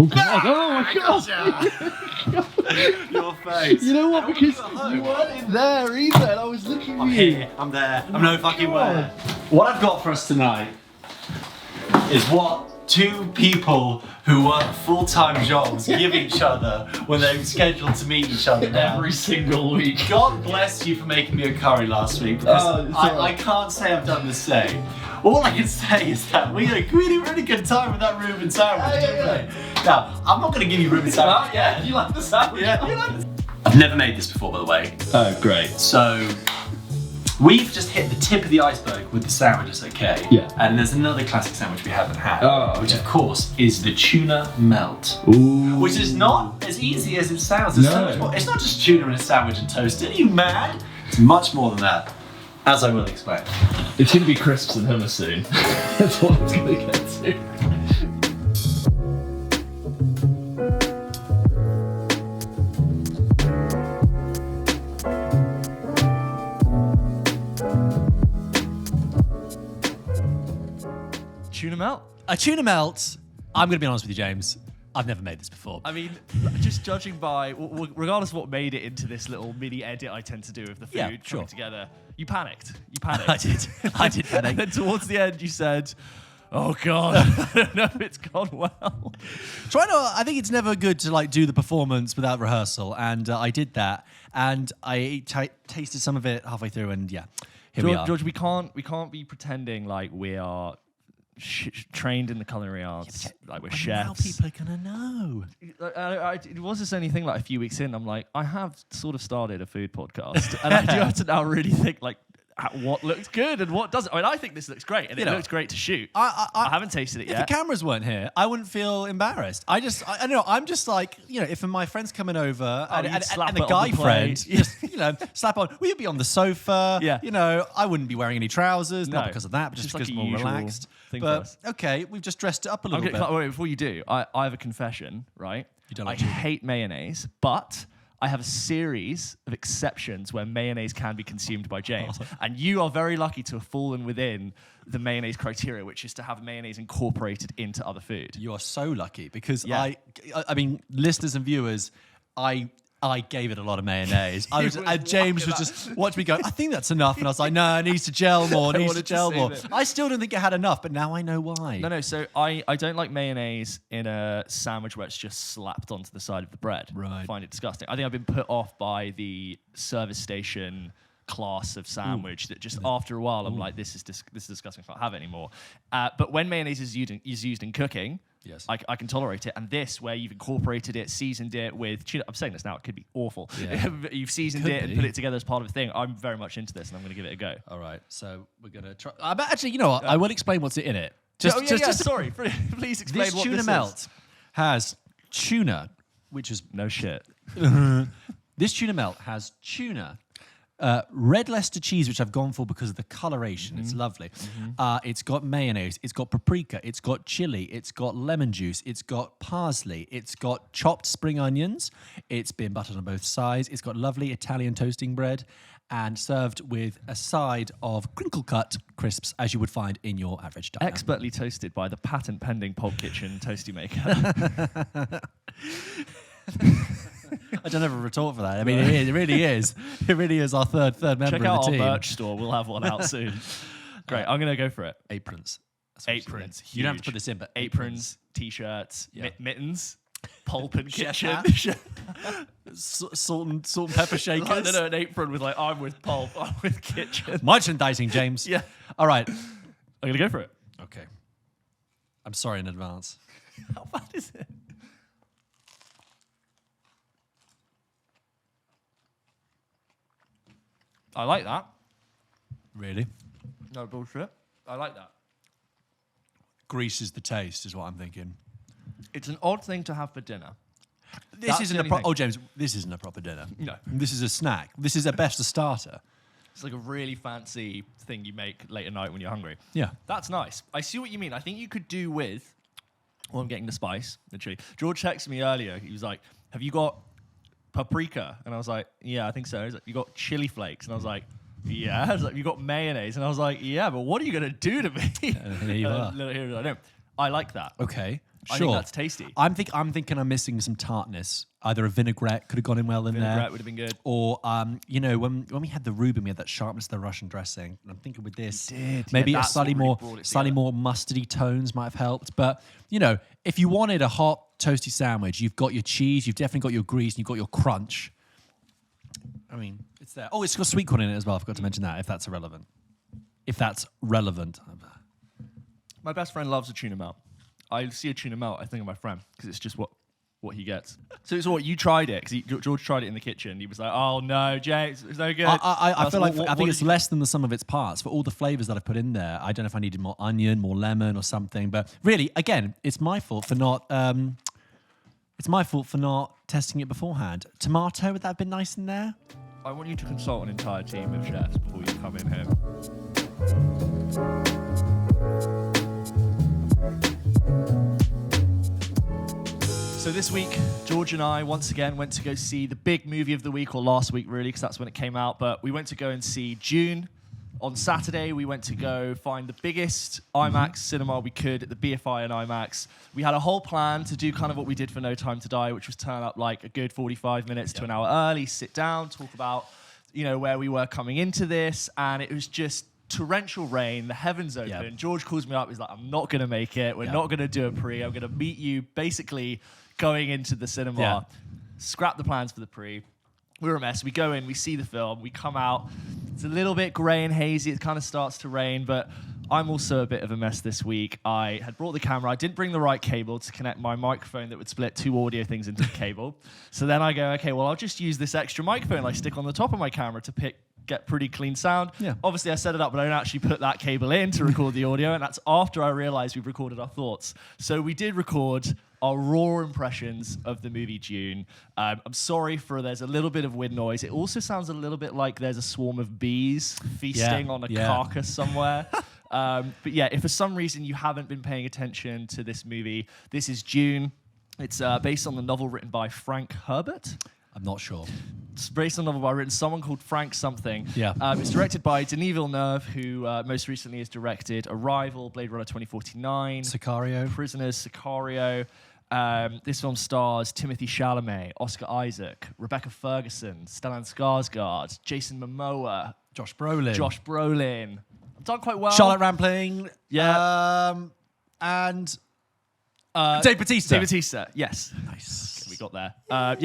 Oh God! Oh my God! Your face. You know what? Because you weren't in there either, and I was looking at I'm you. here. I'm there. I'm no fucking where. What I've got for us tonight is what two people who work full-time jobs give each other when they're scheduled to meet each other now. Every single week. God bless you for making me a curry last week, because I can't say I've done the same. All I can say is that we had a really good time with that Reuben sandwich, didn't we? Now, I'm not going to give you Reuben sandwich. Yeah, you like the sandwich? Yeah, you like this? I've never made this before, by the way. Oh, great. So, we've just hit the tip of the iceberg with the sandwiches, okay? Yeah. And there's another classic sandwich we haven't had, which okay. of course is the tuna melt. Ooh. Which is not as easy as it sounds. It's so much more. It's not just tuna in a sandwich and toasted. Are you mad? It's much more than that, as I will explain. It's gonna be crisps and hummus soon. That's what it's gonna get to. Tuna melt? A tuna melt. I'm going to be honest with you, James. I've never made this before. I mean, just judging by, regardless of what made it into this little mini edit I tend to do of the food coming sure. together, you panicked. You panicked. I did panic. And then towards the end, you said, "Oh God, I don't know if it's gone well." I think it's never good to like do the performance without rehearsal, and I did that, and I tasted some of it halfway through, and yeah, here we are. George, we can't be pretending like we are trained in the culinary arts, like we're chefs. Now people are gonna know. It was this only thing like a few weeks in. I'm like, I have sort of started a food podcast, and I do have to now really think like, what looks good and what doesn't. I mean, I think this looks great, and it looks great to shoot. I haven't tasted it yet. If the cameras weren't here, I wouldn't feel embarrassed. I don't know. I'm just like, if my friend's coming over and the guy friend just, slap on, we'd be on the sofa. Yeah. I wouldn't be wearing any trousers, not because of that, but just like because a more usual relaxed. thing for But us. okay, we've just dressed it up a little bit. Wait, before you do, I have a confession, right? You don't I like tuna? hate mayonnaise, but I have a series of exceptions where mayonnaise can be consumed by James. And you are very lucky to have fallen within the mayonnaise criteria, which is to have mayonnaise incorporated into other food. You are so lucky because Yeah. I mean, listeners and viewers, I gave it a lot of mayonnaise. And James was just watching me go, I think that's enough. And I was like, no, it needs to gel more, I still don't think it had enough, but now I know why. No, so I don't like mayonnaise in a sandwich where it's just slapped onto the side of the bread. Right. I find it disgusting. I think I've been put off by the service station class of sandwich that just after a while I'm like, this is disgusting. I can't have it anymore. But when mayonnaise is used in cooking, yes, I can tolerate it. And this, where you've incorporated it, seasoned it with tuna. I'm saying this now, it could be awful. Yeah. You've seasoned it and put it together as part of a thing. I'm very much into this, and I'm going to give it a go. All right, so we're going to try. Actually, you know what? I will explain what's in it. Sorry. Please explain This what tuna this melt is. has tuna, which is... No shit. This tuna melt has tuna, red Leicester cheese, which I've gone for because of the coloration. It's lovely. It's got mayonnaise. It's got paprika. It's got chili. It's got lemon juice. It's got parsley. It's got chopped spring onions. It's been buttered on both sides. It's got lovely Italian toasting bread and served with a side of crinkle-cut crisps, as you would find in your average diner. Expertly toasted by the patent-pending Pulp Kitchen toasty maker. I don't have a retort for that. I mean, it really is. It really is our third member Check of the out our team. merch store. We'll have one out soon. Great. I'm going to go for it. Aprons. Aprons. You don't have to huge. put this in, but aprons, t-shirts, mittens, pulp and kitchen. Salt and pepper shakers. No, an apron with like, I'm with pulp, I'm with kitchen. Merchandising, James. Yeah. All right. I'm going to go for it. Okay. I'm sorry in advance. How bad is it? I like that. Really? No bullshit. I like that. Grease is the taste, is what I'm thinking. It's an odd thing to have for dinner. This isn't a James, this isn't a proper dinner. No. This is a snack. This is at best a starter. It's like a really fancy thing you make late at night when you're hungry. Yeah. That's nice. I see what you mean. I think you could do with... Well, I'm getting the spice, literally. George texted me earlier. He was like, have you got paprika? And I was like, yeah, I think so. He's like, you got chili flakes? And I was like, yeah. I was like, you got mayonnaise? And I was like, yeah, but what are you going to do to me? Here you are. I know. I like that. Okay. I think that's tasty. I'm thinking I'm missing some tartness. Either a vinaigrette could have gone in well in there. Vinaigrette would have been good. Or, when we had the Reuben, we had that sharpness of the Russian dressing. And I'm thinking with this, Yeah, maybe a that's slightly what really brought it together. more mustardy tones might have helped. But, if you wanted a hot, toasty sandwich, you've got your cheese, you've definitely got your grease, and you've got your crunch. I mean, it's there. Oh, it's got sweet corn in it as well. I forgot to mention that, if that's irrelevant. If that's relevant. My best friend loves a tuna melt. I see a tuna melt, I think of my friend, because it's just what he gets. So it's what you tried it, because George tried it in the kitchen. He was like, "Oh no, Jay, it's no good." I feel like I think it's less than the sum of its parts. For all the flavors that I've put in there, I don't know if I needed more onion, more lemon, or something. But really, again, it's my fault for not. It's my fault for not testing it beforehand. Tomato, would that have been nice in there? I want you to consult an entire team of chefs before you come in here. So this week, George and I once again went to go see the big movie of the week, or last week really, because that's when it came out. But we went to go and see Dune. On Saturday, we went to go find the biggest IMAX cinema we could at the BFI and IMAX. We had a whole plan to do kind of what we did for No Time to Die, which was turn up like a good 45 minutes to an hour early, sit down, talk about, where we were coming into this. And it was just torrential rain, the heavens open. Yep. George calls me up. He's like, "I'm not going to make it. We're not going to do a pre. I'm going to meet you basically going into the cinema." Yeah. Scrap the plans for the pre. We're a mess. We go in, we see the film, we come out. It's a little bit grey and hazy. It kind of starts to rain, but I'm also a bit of a mess this week. I had brought the camera. I didn't bring the right cable to connect my microphone that would split two audio things into the cable. So then I go, okay, well, I'll just use this extra microphone I stick on the top of my camera to get pretty clean sound. Yeah. Obviously, I set it up, but I don't actually put that cable in to record the audio, and that's after I realized we've recorded our thoughts. So we did record our raw impressions of the movie Dune. I'm sorry for there's a little bit of wind noise. It also sounds a little bit like there's a swarm of bees feasting on a carcass somewhere. But yeah, if for some reason you haven't been paying attention to this movie, this is Dune. It's based on the novel written by Frank Herbert. I'm not sure. It's based on a novel by someone called Frank something. Yeah. It's directed by Denis Villeneuve, who most recently has directed Arrival, Blade Runner 2049, Sicario. Prisoners, Sicario. This film stars Timothy Chalamet, Oscar Isaac, Rebecca Ferguson, Stellan Skarsgård, Jason Momoa, Josh Brolin. I've done quite well. Charlotte Rampling. Yeah. And Dave Bautista. Dave Bautista, yes. Nice. Okay, we got there.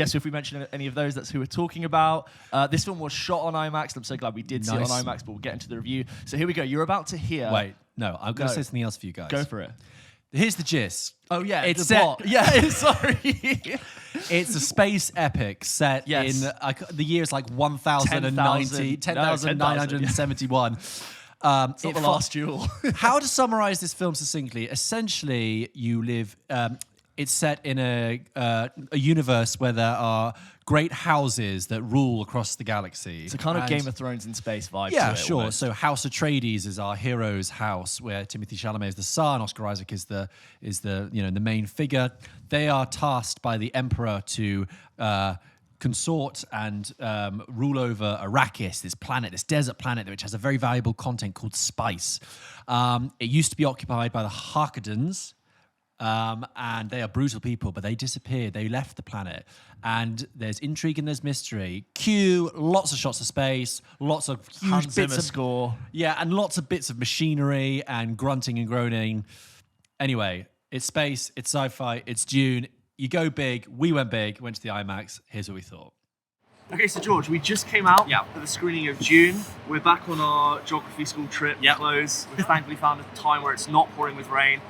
So if we mention any of those, that's who we're talking about. This film was shot on IMAX. I'm so glad we did see it on IMAX, but we'll get into the review. So here we go. You're about to hear... Wait, no, I'm going to say something else for you guys. Go for it. Here's the gist. Oh, yeah, it's the set. plot. Yeah, sorry. It's a space epic set in the year is like 10,971. It's not the last duel. How to summarize this film succinctly? Essentially, you live. It's set in a universe where there are great houses that rule across the galaxy. It's a kind of Game of Thrones in space vibe. Yeah, to it, sure. almost. So House Atreides is our hero's house, where Timothy Chalamet is the son, Oscar Isaac is the the main figure. They are tasked by the Emperor to consort and rule over Arrakis, this desert planet, which has a very valuable content called spice. It used to be occupied by the Harkonnens. And they are brutal people, but they disappeared. They left the planet. And there's intrigue and there's mystery. Cue, lots of shots of space, lots of huge bits of score. Yeah, and lots of bits of machinery and grunting and groaning. Anyway, it's space, it's sci-fi, it's Dune. You go big, we went big, went to the IMAX. Here's what we thought. Okay, so George, we just came out for the screening of Dune. We're back on our geography school trip. Close. We've thankfully found a time where it's not pouring with rain.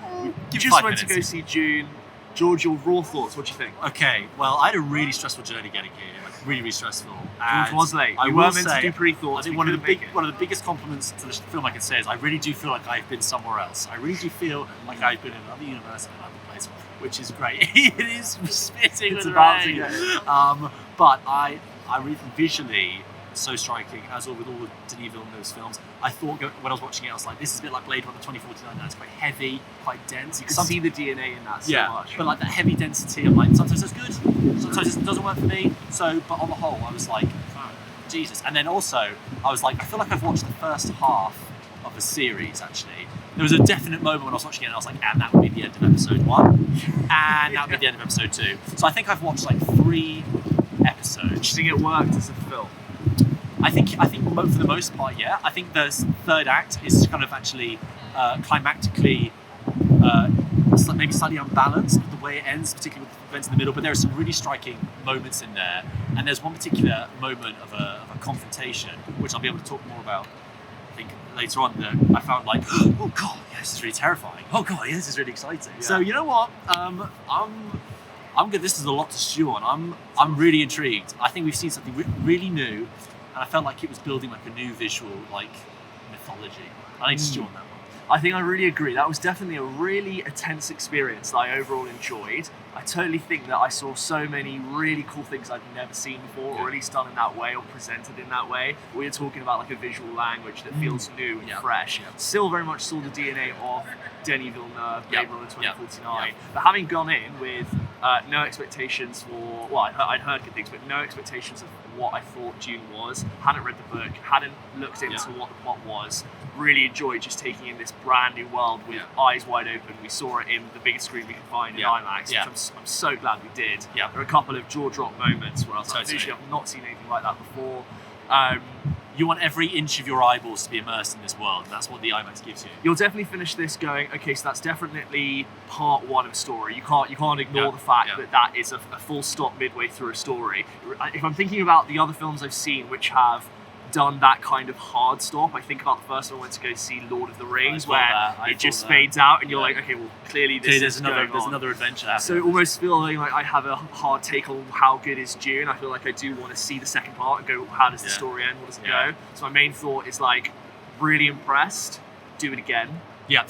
We just went to go see Dune. George, your raw thoughts, what do you think? Okay, well, I had a really stressful journey getting here. Really, really stressful. George was late. I We will weren't meant to say, do pre-thoughts. I think We one of couldn't the biggest compliments to the film I can say is I really do feel like I've been somewhere else. I really do feel like I've been in another universe and another place, which is great. It is spitting with rain. But I really think visually so striking, as with all of Denis Villeneuve's films. I thought when I was watching it, I was like, this is a bit like Blade Runner 2049. It's quite heavy, quite dense. You can see the DNA in that so much. But like that heavy density, I'm like, sometimes it's good, sometimes it doesn't work for me. So, but on the whole, I was like, oh, Jesus. And then also, I was like, I feel like I've watched the first half of the series actually, there was a definite moment when I was watching it and I was like, and that would be the end of episode 1, and that would be the end of episode 2. So I think I've watched like 3 episodes. Do you think it worked as a film? I think for the most part, yeah. I think the third act is kind of actually climactically maybe slightly unbalanced with the way it ends, particularly with the events in the middle. But there are some really striking moments in there, and there's one particular moment of a confrontation, which I'll be able to talk more about, I think, later on. That I found like, oh god, yeah, this is really terrifying. Oh god, yeah, this is really exciting. Yeah. So you know what? I'm good. This is a lot to stew on. I'm really intrigued. I think we've seen something really new, and I felt like it was building like a new visual like mythology. I need to stew on that one. I think I really agree. That was definitely a really intense experience that I overall enjoyed. I totally think that I saw so many really cool things I've never seen before, or at least done in that way, or presented in that way. We're talking about like a visual language that feels new and fresh. Still very much saw the DNA of Denis Villeneuve, Blade Runner 2049. But having gone in with no expectations for, well, I'd heard good things, but no expectations of what I thought Dune was. Hadn't read the book, hadn't looked into what the plot was. Really enjoyed just taking in this brand new world with eyes wide open. We saw it in the biggest screen we could find in IMAX, which I'm so glad we did. There are a couple of jaw drop moments where I was like, visually, I've not seen anything like that before. You want every inch of your eyeballs to be immersed in this world, and that's what the IMAX gives you. You'll definitely finish this going, okay, so that's definitely part 1 of a story. You can't ignore the fact that is a full stop midway through a story. If I'm thinking about the other films I've seen which have done that kind of hard stop, I think about the first one I went to go see Lord of the Rings, where it just fades out and you're like, okay, well clearly there's another adventure happening. So it almost feels like I have a hard take on how good is Dune. I feel like I do want to see the second part and go, how does the story end, what does it go? So my main thought is like, really impressed, do it again. Yeah,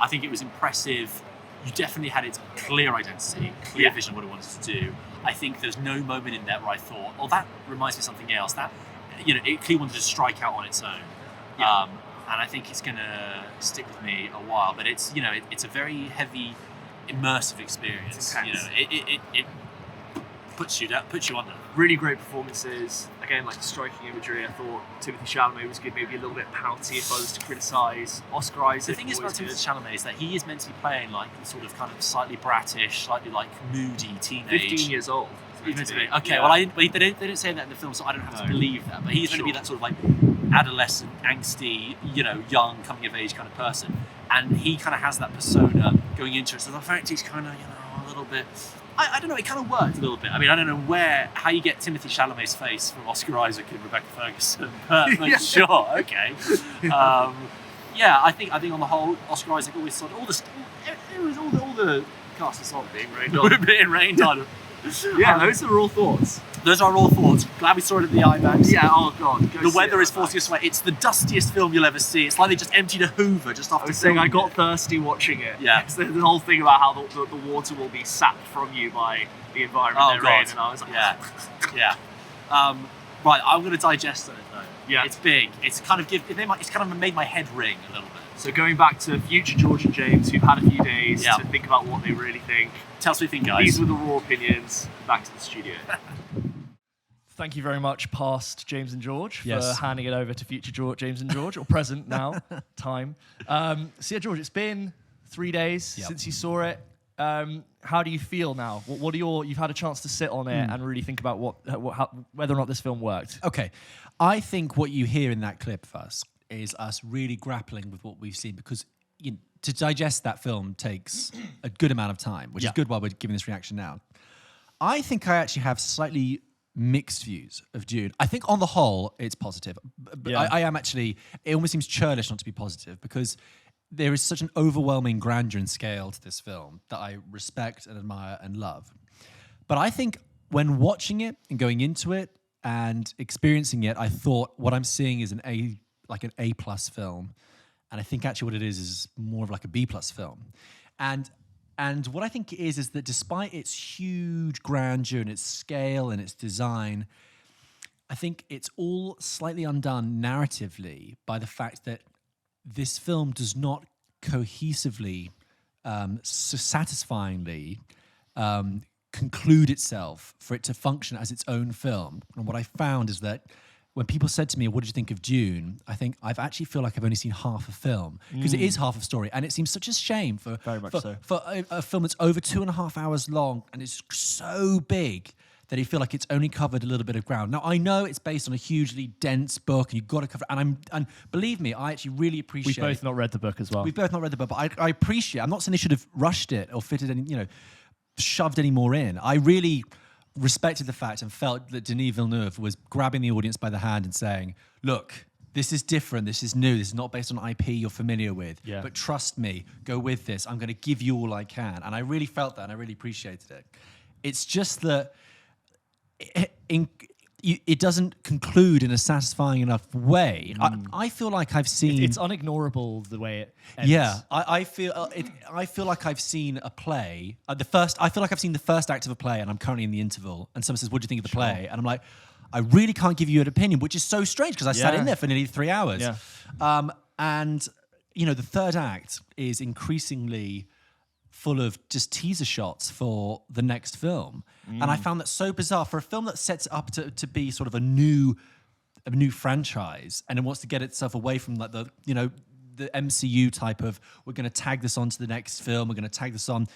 I think it was impressive. You definitely had its clear identity, clear vision of what it wanted to do. I think there's no moment in there where I thought, oh, that reminds me of something else. That, it clearly wanted to strike out on its own. And I think it's going to stick with me a while. But it's, it's a very heavy, immersive experience. It puts you under. Really great performances. Again, like striking imagery. I thought Timothée Chalamet was good, maybe a little bit pouty if I was to criticise. Oscar Isaac. The thing is about Timothée Chalamet is that he is meant to be playing like sort of kind of slightly bratish, slightly like moody teenage. 15 years old. Okay, well, they don't say that in the film, so I don't have to believe that. But he's going to be that sort of like adolescent, angsty, young, coming of age kind of person, and he kind of has that persona going into it. So the fact he's kind of, a little bit. I don't know. It kind of worked a little bit. I mean, I don't know how you get Timothée Chalamet's face from Oscar Isaac and Rebecca Ferguson, but sure, okay. I think on the whole, Oscar Isaac always sort of all the cast and song being rained on. Those are all thoughts. Those are all thoughts. Glad we saw it at the IMAX. Yeah, oh god. The weather is forcing us away. It's the dustiest film you'll ever see. It's like they just emptied a Hoover just after. I was saying I got thirsty watching it. Yeah. It's the whole thing about how the water will be sapped from you by the environment they're in, and I was like, right, I'm going to digest it though. Yeah. It's big. It's kind of made my head ring a little bit. So going back to future George and James, who've had a few days to think about what they really think. Tell us what you think, guys. These were the raw opinions. Back to the studio. Thank you very much, past James and George, for handing it over to future James and George, or present now, time. So George, it's been 3 days since you saw it. How do you feel now? What are you've had a chance to sit on it and really think about whether or not this film worked? Okay. I think what you hear in that clip first is us really grappling with what we've seen, because to digest that film takes a good amount of time, which is good while we're giving this reaction now. I think I actually have slightly mixed views of Dune. I think on the whole, it's positive. But I am actually, it almost seems churlish not to be positive, because there is such an overwhelming grandeur and scale to this film that I respect and admire and love. But I think when watching it and going into it and experiencing it, I thought what I'm seeing is an A+ film. And I think actually what it is more of like a B+ film. And what I think it is that despite its huge grandeur and its scale and its design, I think it's all slightly undone narratively by the fact that this film does not cohesively, satisfyingly conclude itself for it to function as its own film. And what I found is that when people said to me, "What did you think of Dune?" I think I've actually feel like I've only seen half a film because it is half a story, and it seems such a shame for Very much for, so. for a film that's over 2.5 hours long and it's so big that you feel like it's only covered a little bit of ground. Now I know it's based on a hugely dense book, and you've got to cover. And believe me, I actually really appreciate. We've both not read the book as well. We've both not read the book, but I appreciate. I'm not saying they should have rushed it or fitted any, shoved any more in. I really respected the fact and felt that Denis Villeneuve was grabbing the audience by the hand and saying, "Look, this is different. This is new. This is not based on IP you're familiar with. Yeah. But trust me, go with this. I'm going to give you all I can." And I really felt that, and I really appreciated it. It's just that it doesn't conclude in a satisfying enough way. I feel like I've seen. It's unignorable the way it ends. Yeah, I feel like I've seen a play. I feel like I've seen the first act of a play, and I'm currently in the interval. And someone says, "What do you think of the play?" And I'm like, "I really can't give you an opinion," which is so strange because I sat in there for nearly 3 hours. Yeah. And the third act is increasingly full of just teaser shots for the next film, and I found that so bizarre for a film that sets up to be sort of a new franchise, and it wants to get itself away from like the MCU type of, we're going to tag this on to the next film, we're going to tag this on.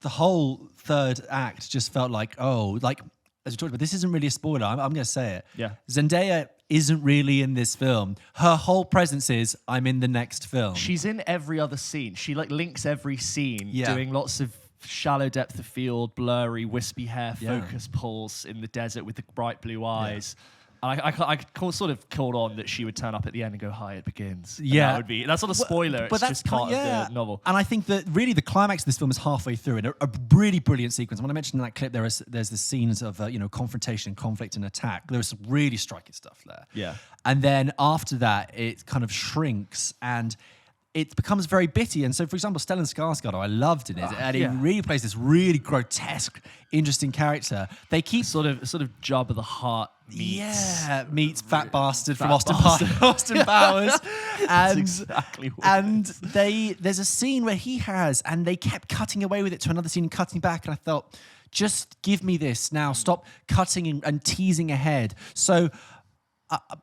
The whole third act just felt like, as we talked about, this isn't really a spoiler. I'm going to say it. Yeah. Zendaya isn't really in this film. Her whole presence is, I'm in the next film. She's in every other scene. She links every scene, Yeah. doing lots of shallow depth of field, blurry, wispy hair, Yeah. focus pulse in the desert with the bright blue eyes. And I sort of called on that she would turn up at the end and go, "Hi, it begins." And Yeah. that's not a spoiler. It's just part of the novel. And I think that really the climax of this film is halfway through, and a really brilliant sequence. When I mentioned in that clip, there's the scenes of confrontation, conflict, and attack. There's some really striking stuff there. Yeah. And then after that, it kind of shrinks and it becomes very bitty. And so, for example, Stellan Skarsgård, I loved in it, and he really plays this really grotesque, interesting character. They keep Sort of Jabba the Hutt meets fat bastard from Fat Austin Powers. That's exactly what And there's a scene where and they kept cutting away with it to another scene and cutting back, and I thought, just give me this now. Stop cutting and teasing ahead. So,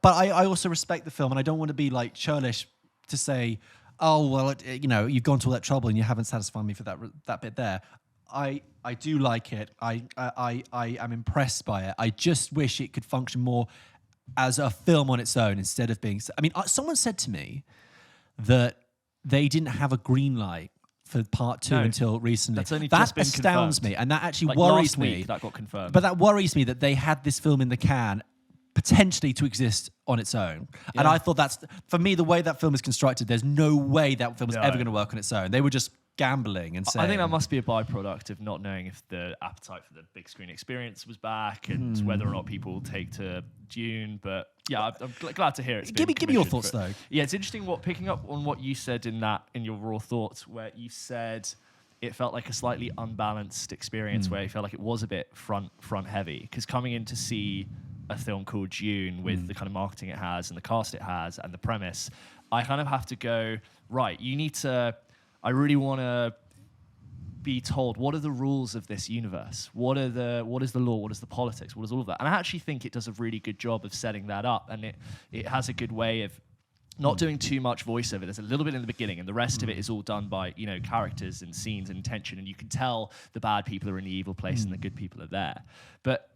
but I also respect the film, and I don't want to be like churlish to say, "Oh well, you've gone to all that trouble and you haven't satisfied me for that bit there." I do like it. I am impressed by it. I just wish it could function more as a film on its own instead of being. I mean, someone said to me that they didn't have a green light for part 2 until recently. That's only that just been astounds confirmed. me, and that actually Like worries last me. week, that got confirmed. But that worries me that they had this film in the can potentially to exist on its own. And I thought that's, for me, the way that film is constructed, there's no way that film is ever going to work on its own. They were just gambling and saying... I think that must be a byproduct of not knowing if the appetite for the big screen experience was back and whether or not people take to Dune. But yeah, I'm glad to hear it's been Give me your commissioned thoughts, for it. though. Yeah, it's interesting picking up on what you said in your raw thoughts, where you said it felt like a slightly unbalanced experience, where it felt like it was a bit front heavy. Because coming in to see a film called Dune with the kind of marketing it has and the cast it has and the premise, I kind of have to go, right, I really want to be told, what are the rules of this universe? What is the law? What is the politics? What is all of that? And I actually think it does a really good job of setting that up, and it has a good way of not doing too much voiceover. There's a little bit in the beginning, and the rest of it is all done by characters and scenes and tension, and you can tell the bad people are in the evil place and the good people are there. But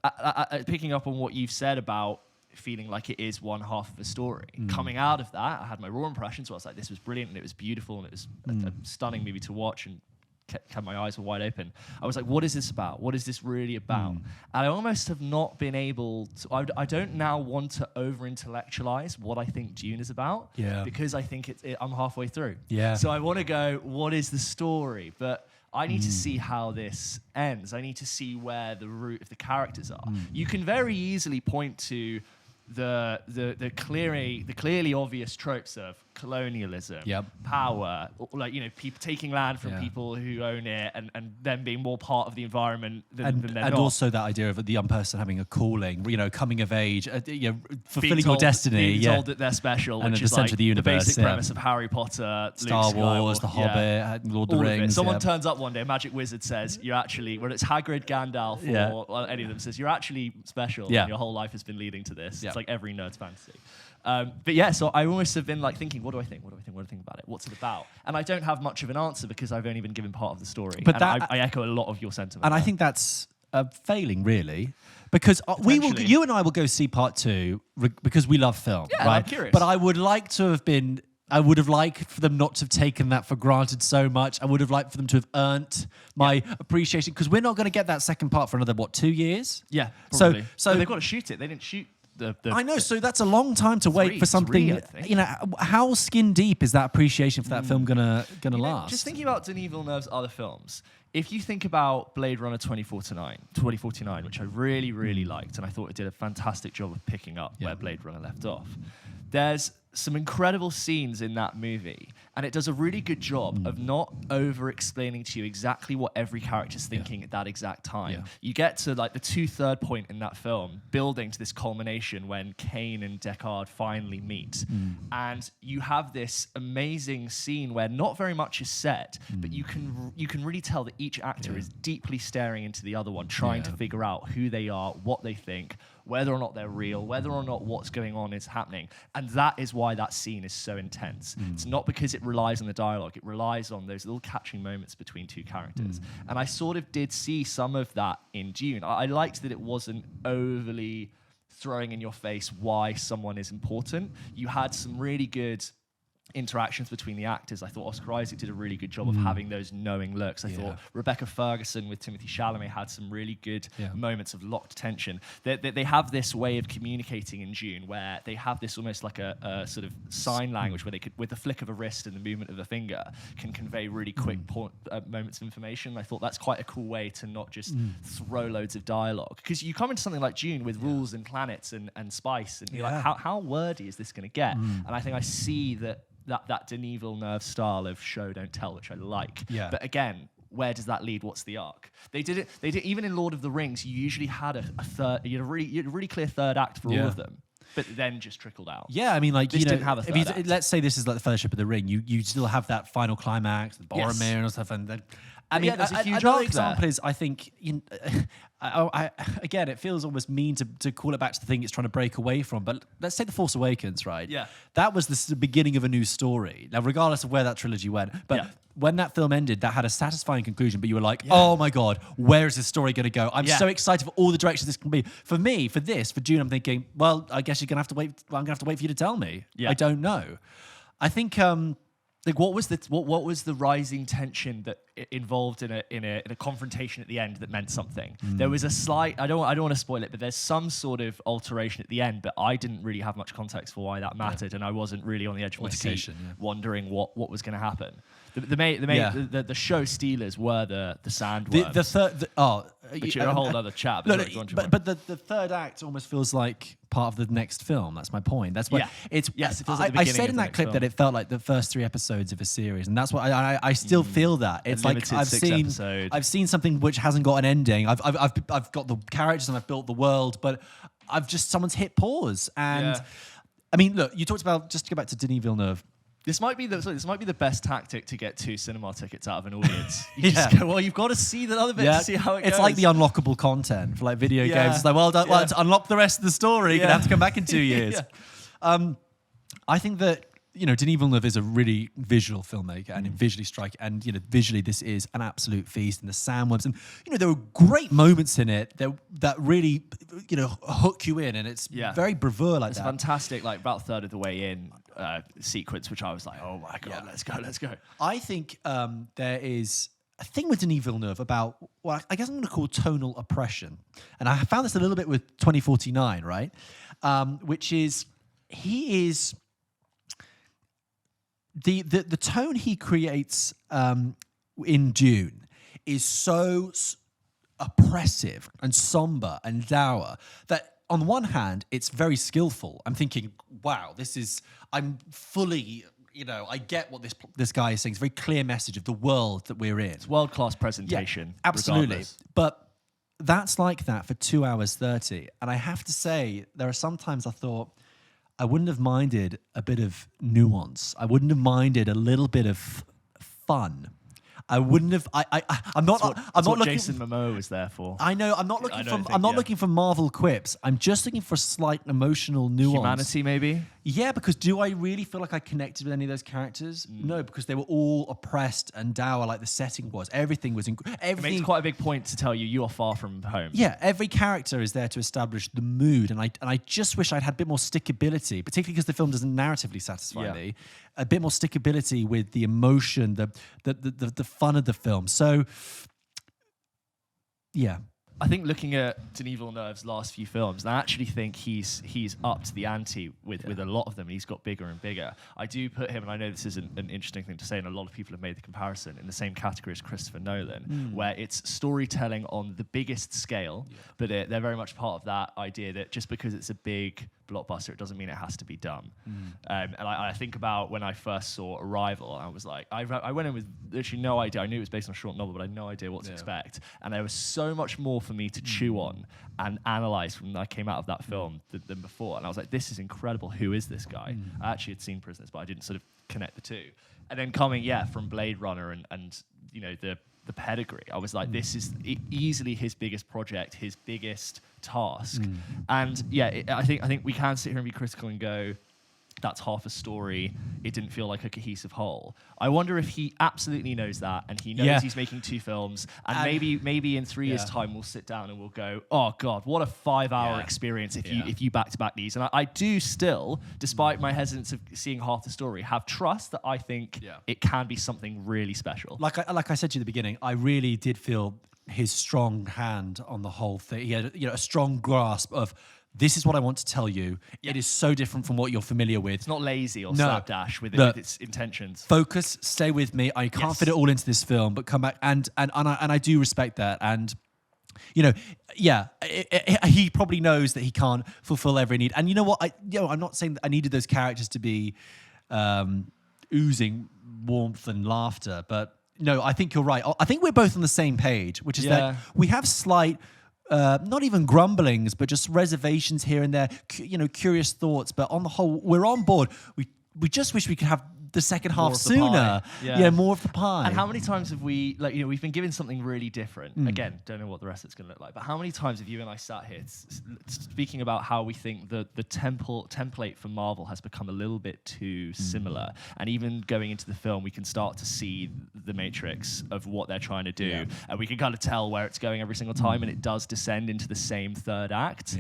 picking up on what you've said about feeling like it is one half of a story, coming out of that, I had my raw impressions where I was like, this was brilliant and it was beautiful and it was a stunning movie to watch, and kept my eyes wide open. I was like, what is this about? What is this really about? And I almost have not been able to, I don't now want to over-intellectualize what I think Dune is about, because I think I'm halfway through. So I want to go, what is the story? But I need to see how this ends. I need to see where the root of the characters are. You can very easily point to the clearly obvious tropes of colonialism, Yep. power, like, people taking land from Yeah. people who own it and them being more part of the environment than they're And not. also that idea of the young person having a calling, coming of age, fulfilling Being your told- destiny, being told that they're special, And which at the is centre like of the universe, basic yeah. premise of Harry Potter, Star Luke Wars, Skywalker, The Hobbit, Lord of the all of it. Rings. Someone yeah. turns up one day, a magic wizard says, you're actually, whether it's Hagrid, Gandalf, Yeah. or any of them, says, you're actually special. Yeah. And your whole life has been leading to this. Yeah. It's like every nerd's fantasy. But yeah, so I almost have been like thinking, what do I think? What do I think about it? What's it about? And I don't have much of an answer because I've only been given part of the story. But and that- I echo a lot of your sentiment. And I there. think that's a failing, really, because Potentially. you and I will go see part 2 because we love film, Yeah, right? I'm curious. But I would like to have been. I would have liked for them not to have taken that for granted so much. I would have liked for them to have earned my appreciation because we're not going to get that second part for another 2 years? Yeah, So- probably. so- But they've got to shoot it. They didn't shoot the I know, so that's a long time to wait for something. I think. How skin deep is that appreciation for that film gonna last? Just thinking about Denis Villeneuve's other films, if you think about Blade Runner 2049, which I really, really liked, and I thought it did a fantastic job of picking up where Blade Runner left off, there's some incredible scenes in that movie, and it does a really good job of not over-explaining to you exactly what every character's thinking at that exact time. Yeah. You get to like the 2/3 point in that film, building to this culmination when Kane and Deckard finally meet, and you have this amazing scene where not very much is said, but you can really tell that each actor is deeply staring into the other one, trying to figure out who they are, what they think, whether or not they're real, whether or not what's going on is happening. And that is why that scene is so intense. It's not because it relies on the dialogue, it relies on those little catching moments between two characters. And I sort of did see some of that in Dune. I liked that it wasn't overly throwing in your face why someone is important. You had some really good interactions between the actors. I thought Oscar Isaac did a really good job of having those knowing looks. I thought Rebecca Ferguson with Timothée Chalamet had some really good moments of locked tension. They have this way of communicating in Dune where they have this almost like a sort of sign language where they could, with the flick of a wrist and the movement of a finger, can convey really quick moments of information. I thought that's quite a cool way to not just throw loads of dialogue. Because you come into something like Dune with rules and planets and spice, and you're like, how wordy is this going to get? And I think I see that Denis Villeneuve style of show don't tell, which I like. Yeah. But again, where does that lead? What's the arc? They did even in Lord of the Rings. You usually had a third. You had a really clear third act for all of them, but then just trickled out. Yeah, I mean, like, This didn't have a if you, third act. let's say this is like the Fellowship of the Ring. You still have that final climax, the Boromir Yes. and stuff, and then. I mean, there's a huge another arc example there. is, I think, again, it feels almost mean to call it back to the thing it's trying to break away from. But let's take The Force Awakens, right? Yeah. That was the beginning of a new story. Now, regardless of where that trilogy went, but when that film ended, that had a satisfying conclusion. But you were like, oh my God, where is this story going to go? I'm so excited for all the directions this can be. For me, for Dune, I'm thinking, well, I guess you're going to have to wait. Well, I'm going to have to wait for you to tell me. Yeah. I don't know. I think. Like what was the rising tension that involved in a confrontation at the end that meant something? There was a slight. I don't want to spoil it, but there's some sort of alteration at the end. But I didn't really have much context for why that mattered, and I wasn't really on the edge of my seat, Altercation, wondering what was going to happen. The show Steelers were the sandworms. Which are a whole other chat. No, But but the third act almost feels like part of the next film. That's my point. That's what it's. Yes, it feels like the I beginning said of in the that next clip film. that it felt like the first 3 episodes of a series, and that's what I still feel that it's like limited I've 6 seen episode. I've seen something which hasn't got an ending. I've got the characters and I've built the world, but someone's hit pause. And I mean, look, you talked about, just to go back to Denis Villeneuve. This might be the best tactic to get 2 cinema tickets out of an audience. You just go, well, you've got to see the other bit to see how it goes. It's like the unlockable content for like video games. It's like, well, to unlock the rest of the story, you're going to have to come back in 2 years. I think that, Denis Villeneuve is a really visual filmmaker and visually striking. And, visually this is an absolute feast. And the sandworms. And, there were great moments in it that really, hook you in. And it's very bravura like it's that. fantastic, like about a third of the way in sequence, which I was like, oh my God, let's go. I think there is a thing with Denis Villeneuve about, well, I guess I'm going to call tonal oppression. And I found this a little bit with 2049, right? Which is, he is... The tone he creates in Dune is so oppressive and somber and dour that on one hand it's very skillful. I'm thinking, wow, I'm fully I get what this guy is saying. It's a very clear message of the world that we're in. It's world-class presentation. Absolutely. regardless. But that's like that for 2 hours 30. And I have to say, there are some times I thought I wouldn't have minded a bit of nuance. I wouldn't have minded a little bit of fun. I wouldn't have. I'm not. I'm not looking. Jason Momoa was there for. I know. I'm not I looking don't for. think, I'm not yeah. looking for Marvel quips. I'm just looking for slight emotional nuance. Humanity, maybe. Yeah, because do I really feel like I connected with any of those characters? No, because they were all oppressed and dour, like the setting was. Everything was. It Everything. makes quite a big point to tell you are far from home. Yeah, every character is there to establish the mood, and I just wish I'd had a bit more stickability, particularly because the film doesn't narratively satisfy me. A bit more stickability with the emotion, the fun of the film. So, yeah. I think looking at Denis Villeneuve's last few films, and I actually think he's upped the ante with a lot of them. He's got bigger and bigger. I do put him, and I know this is an interesting thing to say, and a lot of people have made the comparison, in the same category as Christopher Nolan, where it's storytelling on the biggest scale, but they're very much part of that idea that just because it's a big blockbuster, it doesn't mean it has to be done. And I think about when I first saw Arrival, I was like, I went in with literally no idea. I knew it was based on a short novel, but I had no idea what to expect. And there was so much more for me to chew on and analyze when I came out of that film than before. And I was like, this is incredible. Who is this guy? I actually had seen Prisoners, but I didn't sort of connect the two. And then coming, from Blade Runner and the pedigree, I was like, this is easily his biggest project, his biggest task. And I think we can sit here and be critical and go, that's half a story. It didn't feel like a cohesive whole. I wonder if he absolutely knows that, and he knows he's making 2 films, and maybe in 3 years' time we'll sit down and we'll go, oh God, what a 5-hour experience if you back to back these. And I do still, despite my hesitance of seeing half the story, have trust that I think it can be something really special. Like I said to you at the beginning, I really did feel his strong hand on the whole thing. He had a strong grasp of, this is what I want to tell you. It is so different from what you're familiar with. It's not lazy or slapdash with its intentions. Focus, stay with me. I can't fit it all into this film, but come back. And I do respect that. And, he probably knows that he can't fulfill every need. And you know what? I'm not saying that I needed those characters to be oozing warmth and laughter, but no, I think you're right. I think we're both on the same page, which is that we have slight... not even grumblings, but just reservations here and there, curious thoughts. But on the whole, we're on board. We just wish we could have the second half sooner. More of the pie. And how many times have we, we've been given something really different. Again, don't know what the rest of it's going to look like. But how many times have you and I sat here speaking about how we think the template for Marvel has become a little bit too similar? And even going into the film, we can start to see the matrix of what they're trying to do. And we can kind of tell where it's going every single time. And it does descend into the same third act.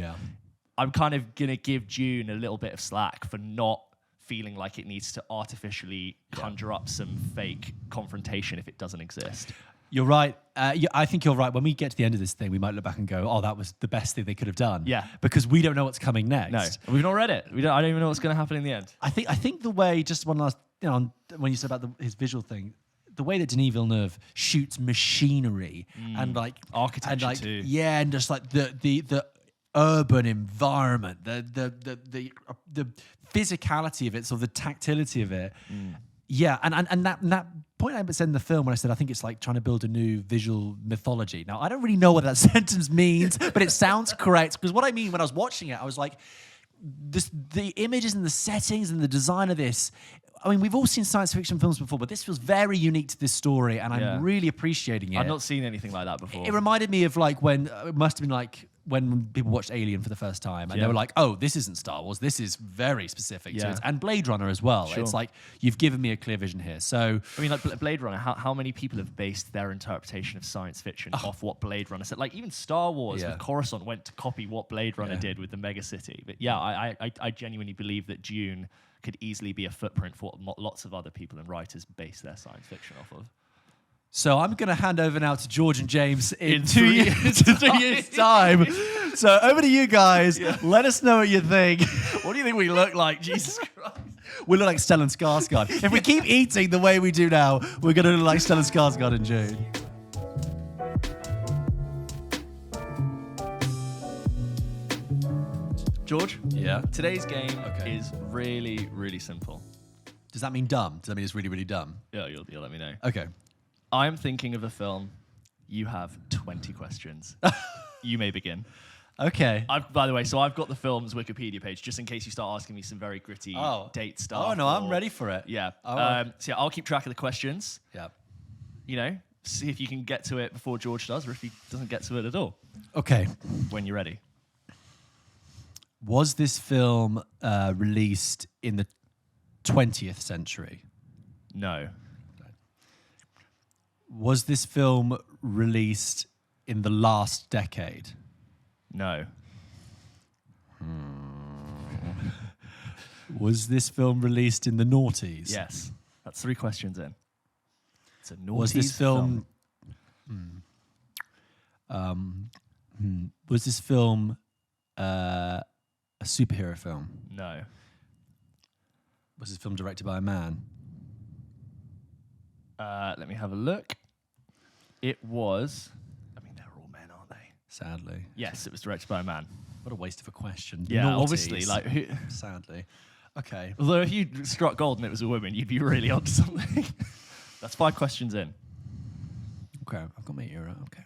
I'm kind of going to give Dune a little bit of slack for not feeling like it needs to artificially conjure up some fake confrontation if it doesn't exist. You're right. I think you're right. When we get to the end of this thing, we might look back and go, oh, that was the best thing they could have done. Yeah. Because we don't know what's coming next. No, we've not read it. I don't even know what's going to happen in the end. I think the way, just one last, when you said about his visual thing, the way that Denis Villeneuve shoots machinery and like architecture too. Yeah, and just like the urban environment, the physicality of it, so the tactility of it. Yeah, and that point I said in the film when I said I think it's like trying to build a new visual mythology. Now, I don't really know what that sentence means, but it sounds correct, because what I mean when I was watching it, I was like, the images and the settings and the design of this, I mean, we've all seen science fiction films before, but this feels very unique to this story, and I'm really appreciating it. I've not seen anything like that before. It reminded me of like when, it must have been like when people watched Alien for the first time, and they were like, oh, this isn't Star Wars, this is very specific to it. And Blade Runner as well. It's like, you've given me a clear vision here. So, I mean, like Blade Runner, how many people have based their interpretation of science fiction off what Blade Runner said? Like even Star Wars with Coruscant went to copy what Blade Runner did with the megacity. But I genuinely believe that Dune could easily be a footprint for what lots of other people and writers base their science fiction off of. So I'm going to hand over now to George and James in 2 years' time. So over to you guys. Let us know what you think. What do you think we look like? Jesus Christ. We look like Stellan Skarsgård. If we keep eating the way we do now, we're going to look like Stellan Skarsgård in June. George? Yeah? Today's game is really, really simple. Does that mean dumb? Does that mean it's really, really dumb? Yeah, you'll let me know. Okay. I'm thinking of a film. You have 20 questions. You may begin. Okay. By the way, so I've got the film's Wikipedia page just in case you start asking me some very gritty date stuff. Oh, no, I'm ready for it. Yeah. Oh. So yeah, I'll keep track of the questions. Yeah. You know, see if you can get to it before George does, or if he doesn't get to it at all. Okay. When you're ready. Was this film released in the 20th century? No. Was this film released in the last decade? No. Was this film released in the noughties? Yes. That's 3 questions in. It's a noughties Was this film? Was this film a superhero film? No. Was this film directed by a man? Let me have a look. It was. I mean, they're all men, aren't they? Sadly. Yes, it was directed by a man. What a waste of a question. Yeah, Noughties. obviously. Like, Sadly. Okay. although if you struck gold and it was a woman, you'd be really onto something. That's 5 questions in. Okay, I've got my ear out. Okay.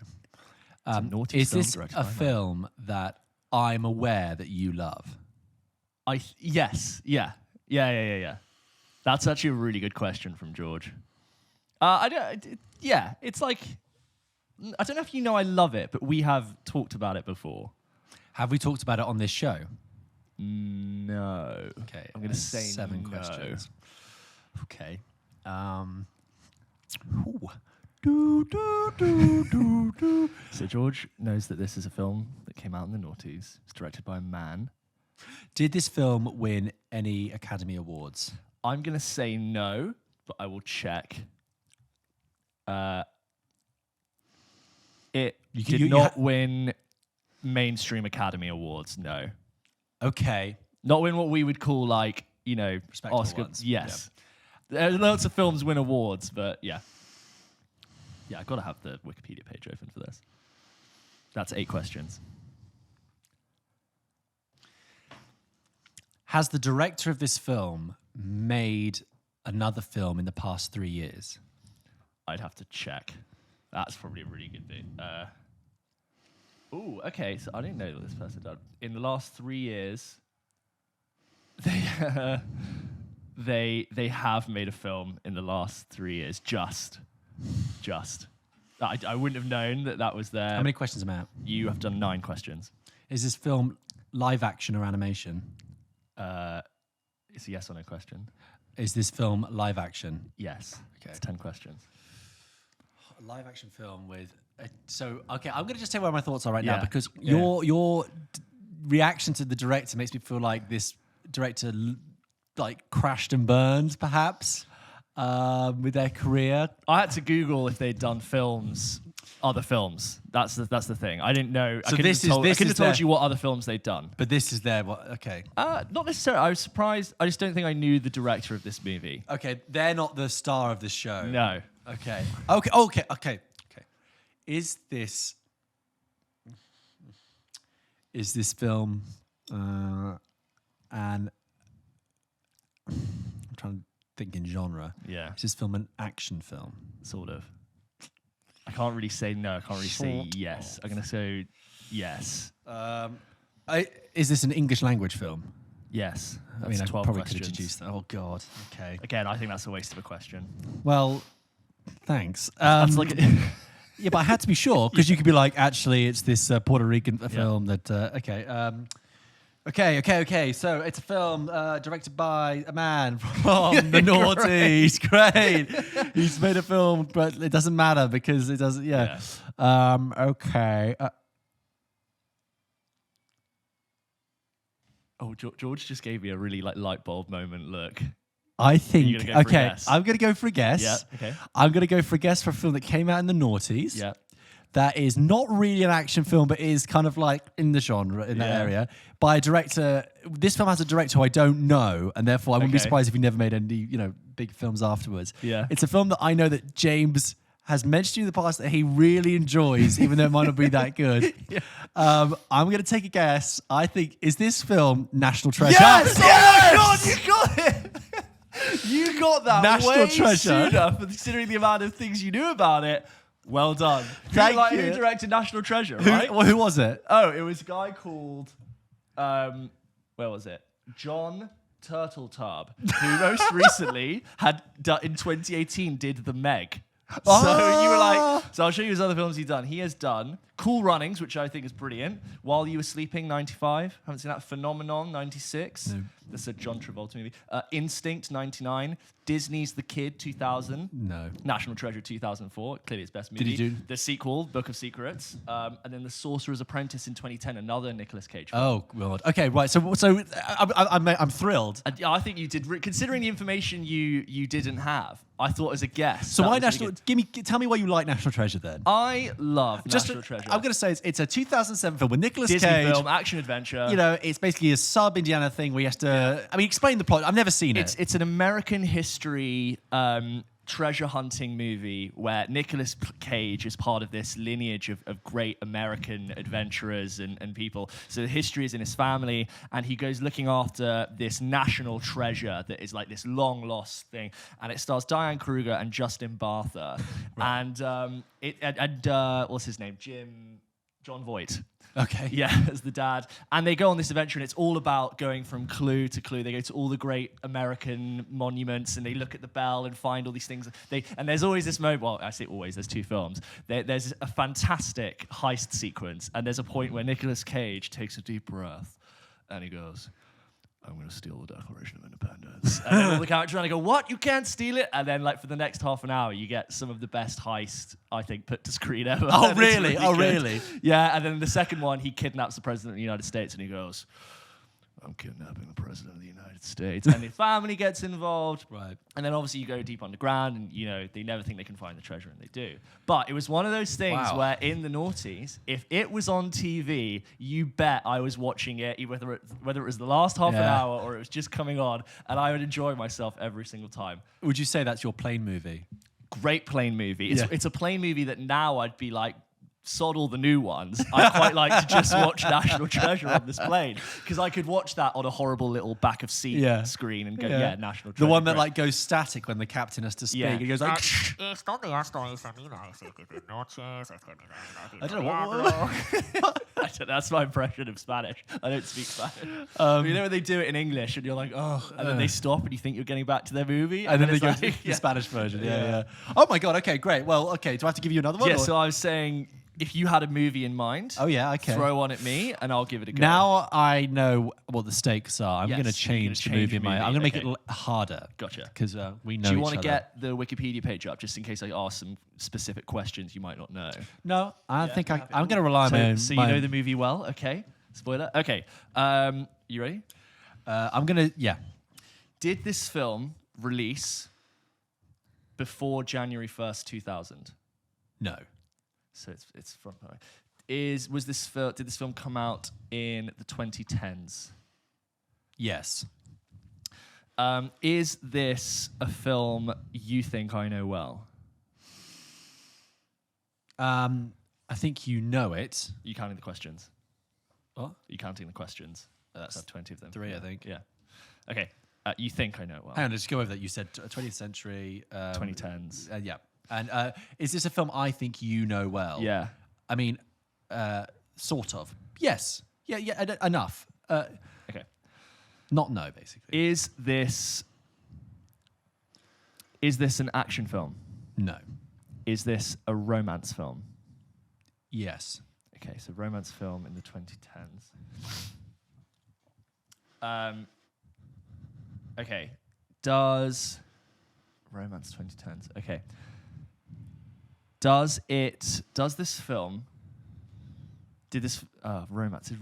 a naughty Is film this directed a by a man. film that I'm aware that you love? Yes. Yeah. That's actually a really good question from George. Yeah, it's like, I don't know if you know I love it, but we have talked about it before. Have we talked about it on this show? No. Okay, I'm going to say 7 no. questions. Okay. So George knows that this is a film that came out in the noughties. It's directed by a man. Did this film win any Academy Awards? I'm going to say no, but I will check. It did not win mainstream Academy Awards, no. Okay. Not win what we would call, like, Respectable Oscar. ones. Yes. Lots of films win awards, but yeah. Yeah, I've got to have the Wikipedia page open for this. That's 8 questions. Has the director of this film made another film in the past 3 years? I'd have to check. That's probably a really good bit. Okay. So I didn't know that this person did. In the last 3 years, they have made a film in the last 3 years. Just. I wouldn't have known that was there. How many questions am I at? You have done 9 questions. Is this film live action or animation? It's a yes or no question. Is this film live action? Yes. Okay. It's 10 questions. A live action film with... okay, I'm going to just tell you where my thoughts are right Yeah. now because Yeah. your reaction to the director makes me feel like this director crashed and burned, perhaps, with their career. I had to Google if they'd done other films. That's the thing. I didn't know. So I couldn't have told you what other films they'd done. But this is their... Okay. Not necessarily. I was surprised. I just don't think I knew the director of this movie. Okay, they're not the star of the show. No. Okay. Is this film and I'm trying to think in genre. Yeah. Is this film an action film? Sort of. I can't really say no. I can't really say yes. I'm going to say yes. Is this an English language film? Yes. I mean, I 12 probably questions. could have deduced that. Oh, God. Okay. Again, I think that's a waste of a question. Well, thanks. That's like... Yeah, but I had to be sure because you could be like, actually, it's this Puerto Rican film that. Okay. So it's a film directed by a man from the noughties. Great. He's made a film, but it doesn't matter because it doesn't. Yeah. Okay. George just gave me a really light bulb moment look. I think, You're gonna go for a guess. I'm going to go for a guess. Yeah, okay. I'm going to go for a guess for a film that came out in the noughties. Yeah. That is not really an action film, but is kind of like in the genre, in that area, by a director. This film has a director who I don't know, and therefore I wouldn't be surprised if he never made any, big films afterwards. Yeah. It's a film that I know that James has mentioned to you in the past that he really enjoys, even though it might not be that good. I'm going to take a guess. I think, is this film National Treasure? Yes! Oh my God, you got it! You got that National way treasure. sooner, for considering the amount of things you knew about it. Well done. Thank Who you. directed National Treasure, right? Who was it? Oh, it was a guy called, where was it? John Turteltaub, who most recently in 2018 did The Meg. So you were like, so I'll show you his other films he's done. He has done Cool Runnings, which I think is brilliant. While You Were Sleeping, 95. Haven't seen that. Phenomenon, 96. No. That's a John Travolta movie. Instinct, 99. Disney's The Kid, 2000. No. National Treasure, 2004. Clearly its best movie. Did he do- The sequel, Book of Secrets. And then The Sorcerer's Apprentice in 2010, another Nicolas Cage film. Oh God. Okay, right. So I'm thrilled. And yeah, I think you did. Considering the information you didn't have, I thought as a guest. So that why was really National? good. Tell me why you like National Treasure then. I love National Treasure. I'm going to say it's a 2007 film with Nicolas Disney Cage. film, action adventure. You know, it's basically a sub Indiana thing where you have to. I mean, explain the plot. I've never seen it. It's an American history treasure hunting movie where Nicolas Cage is part of this lineage of great American adventurers and people. So the history is in his family, and he goes looking after this national treasure that is like this long lost thing. And it stars Diane Kruger and Justin Bartha, and what's his name? John Voight. Okay. Yeah, as the dad. And they go on this adventure, and it's all about going from clue to clue. They go to all the great American monuments, and they look at the bell and find all these things. And there's always this moment, well, I say always, there's two films. There's a fantastic heist sequence, and there's a point where Nicolas Cage takes a deep breath, and he goes, I'm going to steal the Declaration of Independence. And then all the characters around go, what? You can't steal it? And then, like, for the next half an hour, you get some of the best heist, I think, put to screen ever. Oh, And it's really? Oh, good. really? Yeah, and then the second one, he kidnaps the President of the United States, and he goes, I'm kidnapping the President of the United States. And his family gets involved. Right. And then obviously you go deep underground, and you know they never think they can find the treasure, and they do. But it was one of those things Wow. where in the noughties, if it was on TV, you bet I was watching it, whether it was the last half an Yeah. hour or it was just coming on, and I would enjoy myself every single time. Would you say that's your plane movie? Great plane movie. Yeah. It's a plane movie that now I'd be like, sod all the new ones. I quite like to just watch National Treasure on this plane, because I could watch that on a horrible little back of seat screen and go, yeah, National Treasure. The one that great. like goes static when the captain has to speak. Yeah. It goes like. I don't know what. That's my impression of Spanish. I don't speak Spanish. But you know when they do it in English and you're like, oh, and then they stop and you think you're getting back to their movie, And then they it's go like, to the Spanish version. Yeah. Oh my god. Okay, great. Well, okay. Do I have to give you another one? Yeah, or- so I was saying, if you had a movie in mind, Oh yeah. Okay. throw one at me and I'll give it a go. Now I know what the stakes are. I'm Yes, going to you're change the gonna movie change in my. the I'm going to make movie, it harder. Gotcha. Because we know. Do you want want to get the Wikipedia page up just in case I ask some specific questions you might not know? No, I Yeah, think I'm I'm going to rely on my own. So my you know own- the movie well, okay? Spoiler. Okay. You ready? I'm going to. Yeah. Did this film release before January 1st, 2000? No. So it's from. Did this film come out in the 2010s? Yes. Is this a film you think I know well? I think you know it. You counting the questions? What? You counting the questions? That's I have 20 of them. 3, Yeah. I think. Yeah. Okay. You think I know it well? Hang on, just go over that. You said 20th century. 2010s. Yeah. And is this a film I think you know well? Yeah. I mean, sort of. Yes. Yeah. Enough. Okay. Not no, basically. Is this an action film? No. Is this a romance film? Yes. Okay, so romance film in the 2010s. Okay. Does romance 2010s? Okay. Does this film? Did this romance? I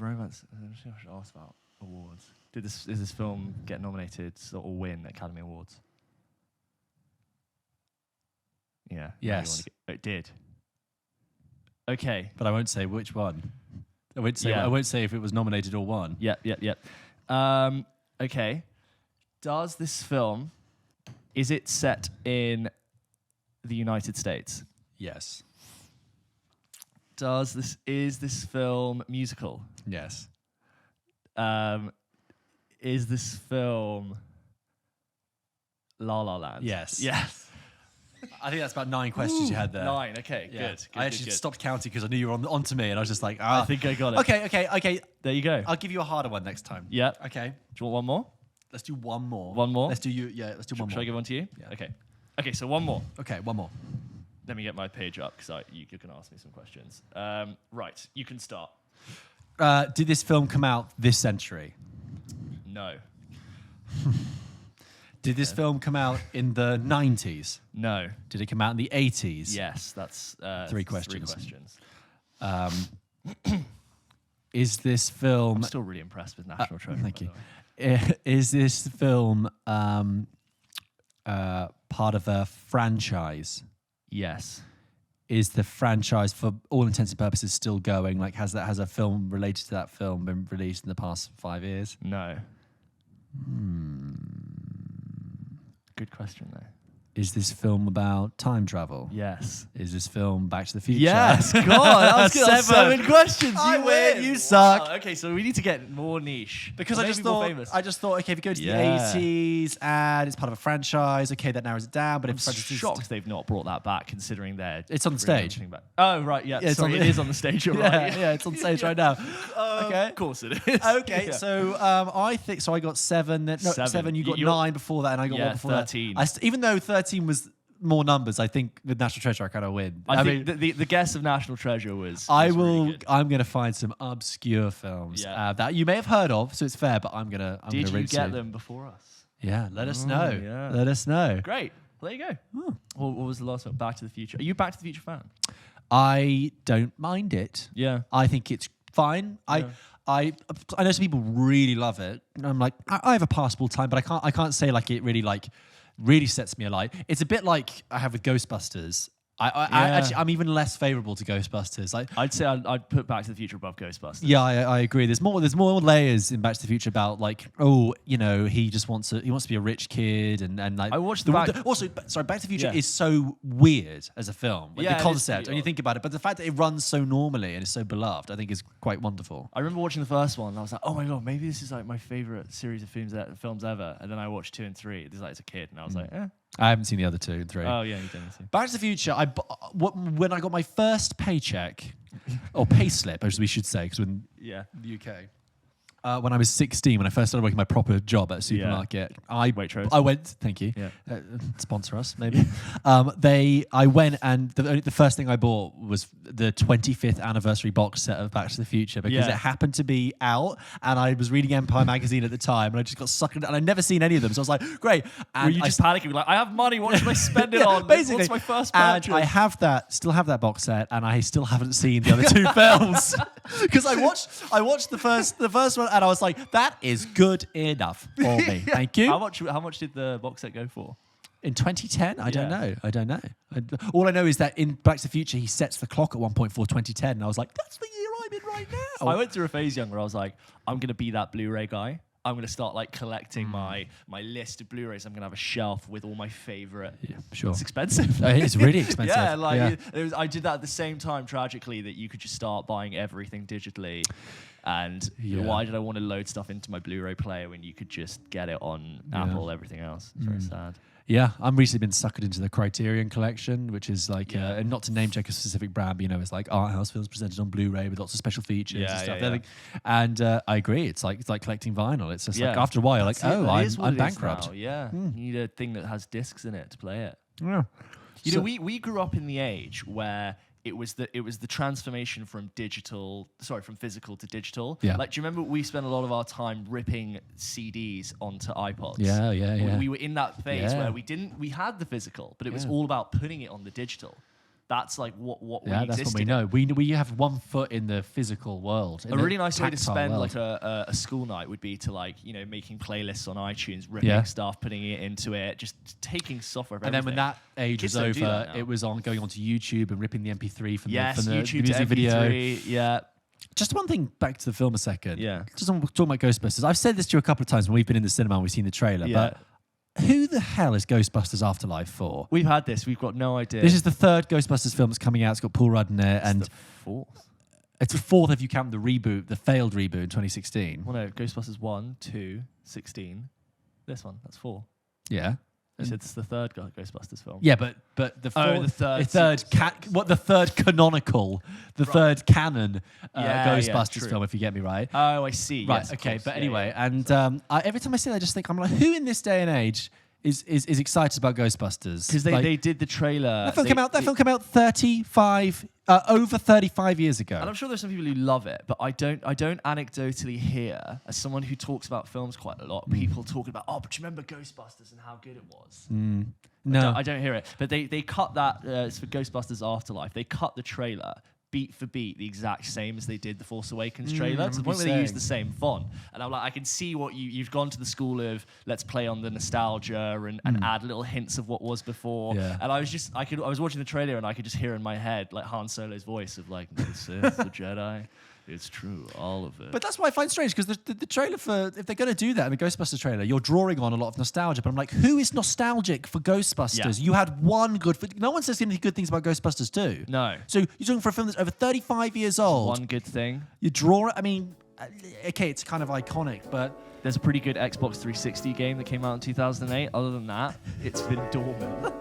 should ask about awards. Is this film get nominated or win Academy Awards? Yeah. Yes. It did. Okay. But I won't say which one. I won't say. Yeah. I won't say if it was nominated or won. Yep. Okay. Does this film, is it set in the United States? Yes. Is this film musical? Yes. Is this film La La Land. Yes. Yes. I think that's about 9 questions you had there. 9. Okay. Yeah. Good. I actually good. stopped counting because I knew you were on to me, and I was just like, ah. I think I got it. Okay. There you go. I'll give you a harder one next time. Yeah. Okay. Do you want one more? Let's do one more. One more? Let's do you. Yeah. Let's do one Should more. I give one to you? Yeah. Okay. Okay. So one more. Okay. One more. Let me get my page up because you can ask me some questions. Right. You can start. Did this film come out this century? No. Did this film come out in the 90s? No. Did it come out in the 80s? Yes. That's 3 questions. 3 questions. Is this film... I'm still really impressed with National Treasure. Thank by you. the way. Is this film part of a franchise? Yes. Is the franchise, for all intents and purposes, still going? Like, has a film related to that film been released in the past 5 years? No. Good question, though. Is this film about time travel? Yes. Is this film Back to the Future? Yes. God, that was good. That was 7 questions. I You win. win. You suck. Wow, okay, so we need to get more niche. Because Or I just maybe more thought, famous. okay, if you go to Yeah. the 80s and it's part of a franchise, okay, that narrows it down. But I'm if franchise is- shocked they've not brought that back, considering they're It's on the really stage. everything back. Oh right, yeah. Yeah, it's sorry, on it the- is on the stage. You're yeah, right. yeah, it's on stage right now. Okay. Of course it is. Okay, Yeah. so I think so. I got 7. No, 7. You got You're- 9 before that, and I got Yeah, 1 before 13. that. Even though 13 was more numbers, I think with National Treasure I kind of win. I mean, think the guess of National Treasure was. I was will. Really good. I'm going to find some obscure films Yeah. that you may have heard of, so it's fair. But I'm gonna. Did gonna you rinse get you. them before us? Yeah, let us Oh, know. yeah. Let us know. Great. Well, there you go. What was the last one? Back to the Future. Are you a Back to the Future fan? I don't mind it. Yeah. I think it's fine. Yeah. I know some people really love it. And I'm like, I have a passable time, but I can't say like it really sets me alight. It's a bit like I have with Ghostbusters. I'm even less favourable to Ghostbusters. Like, I'd say I'd put Back to the Future above Ghostbusters. yeah, I agree. There's more layers in Back to the Future about like, he just wants to be a rich kid and like. I watched Back to the Future Yeah. is so weird as a film, like Yeah, it the is concept pretty when you odd. think about it. But the fact that it runs so normally and is so beloved, I think is quite wonderful. I remember watching the first one and I was like, oh my god, maybe this is like my favorite series of films ever. And then I watched 2 and 3. This is like as a kid, and I was like, eh. I haven't seen the other 2 and 3. Oh yeah, you didn't see. Back to the Future. When I got my first paycheck or pay slip, as we should say, because we're in Yeah. the UK. When I was 16, when I first started working my proper job at a supermarket, I Waitrose. went. Thank you. Yeah. Sponsor us, maybe. I went, and the first thing I bought was the 25th anniversary box set of Back to the Future because Yeah. it happened to be out, and I was reading Empire magazine at the time, and I just got sucked into, and I'd never seen any of them, so I was like, great. And Were you just panicking? Like, I have money. What should I spend it on? Basically, What's my first and purchase? I still have that box set, and I still haven't seen the other 2 films because I watched the first one, and I was like, that is good enough for me. Thank you. How much did the box set go for? In 2010, I don't Yeah. know. All I know is that in Back to the Future, he sets the clock at one point for 2010, and I was like, that's the year I'm in right now. I went through a phase young where I was like, I'm gonna be that Blu-ray guy. I'm gonna start like collecting my list of Blu-rays. I'm gonna have a shelf with all my favorite. Yeah, sure. It's expensive. It's really expensive. Yeah, like Yeah. I did that at the same time. Tragically, that you could just start buying everything digitally. And Yeah. why did I want to load stuff into my Blu-ray player when you could just get it on Apple? Everything else. It's very sad. Yeah, I'm recently been suckered into the Criterion collection, which is like, Yeah. and not to name check a specific brand, but it's like art house films presented on Blu-ray with lots of special features Yeah, and stuff. yeah, yeah. And I agree, it's like collecting vinyl. It's just like Yeah. after a while, like, That's it, that is what I'm it is bankrupt. now, yeah, you need a thing that has discs in it to play it. Yeah. You So- know, we grew up in the age where it was the transformation from physical to digital. Yeah. Like, do you remember we spent a lot of our time ripping CDs onto iPods? Yeah. We were in that phase Yeah. where we had the physical, but it was Yeah. all about putting it on the digital. That's like what we Yeah, that's what existed we in. know. We have one foot in the physical world. in A the really nice way to tactile spend world. like a school night would be to making playlists on iTunes, ripping Yeah. stuff, putting it into it, just taking software. And then when that age Kids was don't do over, that now. it was going onto YouTube and ripping the MP3 from yes, the YouTube music to video. MP3, yeah. Just one thing back to the film a second. Yeah. Just on talking about Ghostbusters. I've said this to you a couple of times when we've been in the cinema and we've seen the trailer, Yeah. but who the hell is Ghostbusters Afterlife for? We've had this. We've got no idea. This is the 3rd Ghostbusters film that's coming out. It's got Paul Rudd in it, and the fourth. it's the 4th if you count the reboot, the failed reboot in 2016. Well, no, Ghostbusters 1, 2, 16. This one, that's 4. Yeah. You said it's the third Ghostbusters film. Yeah, but the third canonical, third canon Ghostbusters film, if you get me right. Oh, I see. Right. Yes, Okay. course. But Yeah, anyway, yeah. and every time I see that, I just think I'm like, who in this day and age is excited about Ghostbusters? Because they did the trailer. That film came out 35 years ago. And I'm sure there's some people who love it, but I don't anecdotally hear, as someone who talks about films quite a lot, people talking about, oh, but do you remember Ghostbusters and how good it was? No. I don't hear it. But they cut that, it's for Ghostbusters Afterlife, they cut the trailer beat for beat the exact same as they did the Force Awakens trailer, to the point where they used the same font. And I'm like, I can see what you've gone to the school of, let's play on the nostalgia and add little hints of what was before. Yeah. And I was watching the trailer and I could just hear in my head like Han Solo's voice of like, the Sith, the Jedi. It's true, all of it. But that's what I find strange, because the trailer for, if they're going to do that in the Ghostbusters trailer, you're drawing on a lot of nostalgia. But I'm like, who is nostalgic for Ghostbusters? Yeah. You had one good... No one says any good things about Ghostbusters 2. No. So you're talking for a film that's over 35 years old. One good thing. You draw it... I mean, okay, it's kind of iconic, but... There's a pretty good Xbox 360 game that came out in 2008. Other than that, it's been dormant.